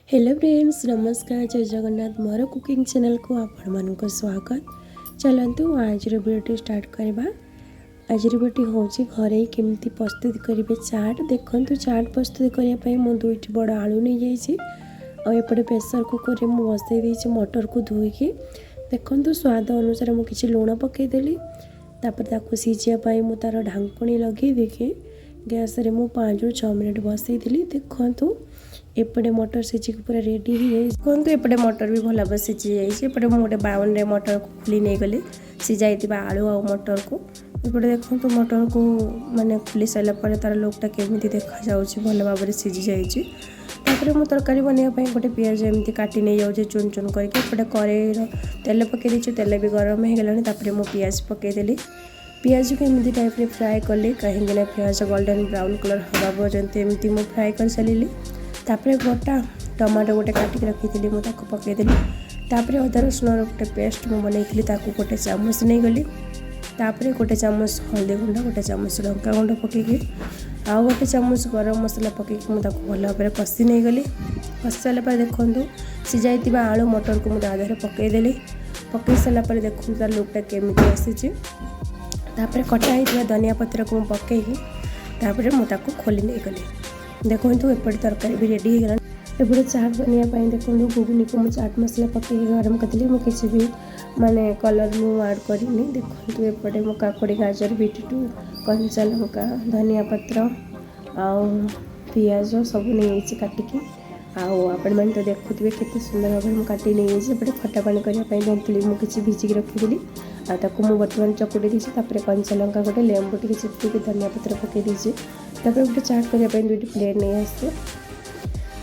Hello friends, नमस्कार, जय जगन्नाथ। मोर cooking channel को आपण मानक स्वागत। चलतु आज वीडियो स्टार्ट करवा। आज वीडियो हूँ घरे केमती प्रस्तुत करेंगे चाट। देखो चाट प्रस्तुत करने मुझे दुईट बड़ आलू नहीं जाइए आउपटे प्रेसर कुकर में बसई देती मटर को धोईकी। देखो स्वाद अनुसार मुझे किसी लुण पकईदेली। तापर सीझापी मुझे तार ढांकुणी लगे देखिए गैस रे मु 5 ରୁ 6 मिनट बसईली। देखु एपटे मटर सीझिक पूरा रेडी हो एपटे मटर भी भल भाव सीझी जाइए। मुझे गोटे बाउन रे मटर को खुली नहीं गली सीझाई आलू आ मटर को। एपटे देखो मटर को माने खुली सारापर तार लोकटा केमी देखा जाऊँगी भल भाव में सीझी जाइए। तापर मु तरकारी बनवाई गोटे पियाज एमती काटी नहीं जाऊँ चुन चुन करके। एपटे कड़े तेल पकई देती, तेल भी गरम हो गलानी। मु पियाज पकईदेली। पियाज को एमती टाइप फ्राए कली कहीं पियाज गोल्डन ब्राउन कलर हवा पर्यंत एमती मु फ्राए कर सारे। तापर गोटा टमाटो गोटे काटिक रखी मुझे पकईदेली। तापर अदा रसुण गोटे पेस्ट मुझे बनई गोटे चामच नहीं गली। तापर गोटे चामच हल्दी गुंड, गोटे चामच लंका गुंड पकईकी आउ गोटे चामच गरम मसला पकईकी मुझे भल भाव में कषि नहीं गली। कषि सारापर देखो सीझाई आलू मटर को मुझे आधार पकईदेली। पकई सारापर देखो तार लुकटा केमी आसी। तापर कटा ही धनिया पत्र को पकईकी तापर मुझे खोली नहीं गली। देखो एपटे तरकारी भी रेडी हो गला। एपटे चाट बनवाई देखो घुगनी को मुझे चाट मसला पकई गरम करी मुझे किसी भी माने कलर मुझे ऐड करनी। देखो एपटे मो काकुड़ी गाजर बीटू कंचा लंका धनिया पत्र आउ पियाज सब नहीं काटिकी आपण मैंने तो देखुए केते सुंदर भाव में काटी नहीं। एपटे खटा पानी करने तेंतुली मुझे किसी भिजिक रखीदी मुझे बर्तमान चकुड़ी देती। कंचा लंका गोटे लेंबू टी चिपकी धनिया पत्र पकई देती। तापर गोटे चाट करने दुईट प्लेट नहीं आसे।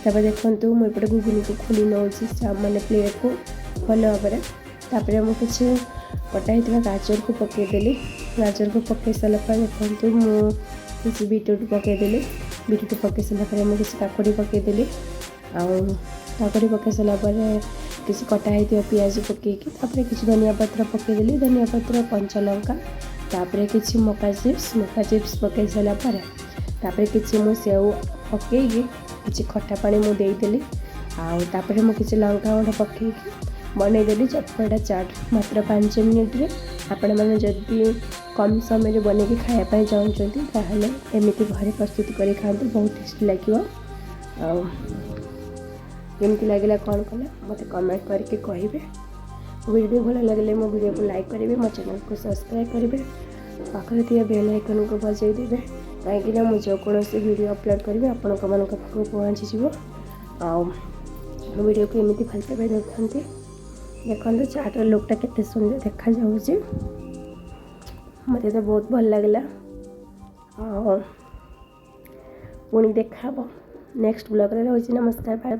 तापर देखो मुझे घुगुनी को खोली नौची माने प्लेट को भल भाव में। तापर मुझे कटाई गाजर को पकईदेली। गाजर को पकई सारापर देखो मुझे बीटरूट पकईदेली। बीटरूट पकई सारापर मुझे काकुड़ी पकईदेली। काकुड़ी पकई सारापर किसी कटाई पियाज पकईकी किसी धनिया पत्र पकईदेली। धनिया पत्र कंचा लंका तापर किसी मका चिप्स पकई सारापर तापर किसी मु सेव पकईकी किसी खटा पानी मुझे देदेली। तापर मुझे किसी लंका गुंड पकईकी बनईदेली चटपटा चाट मात्र 5 मिनिट रे। आपण मैंने जदि कम समय बनई खायापी चाहते एमती घरे प्रस्तुत कर खाते बहुत टेस्टी लगे। केमती लगे कौन कले मत कमेंट करके कहे। वीडियो भल लगे मो वीडियो को लाइक करेंगे, मो चैनल को सब्सक्राइब करेंगे, पाखे थी बेल आइकन को बजाई देवे कहीं मुझे कौन वीडियो अपलोड करेंगे आपण पाखक पहुँची वीडियो को एमती भलसे भी देखते। देखो चाटर लुकटा केते सुंदर देखा जाऊँगी मत तो बहुत भल लगला। पुणी देखा नेक्स्ट ब्लॉग रे। नमस्कार।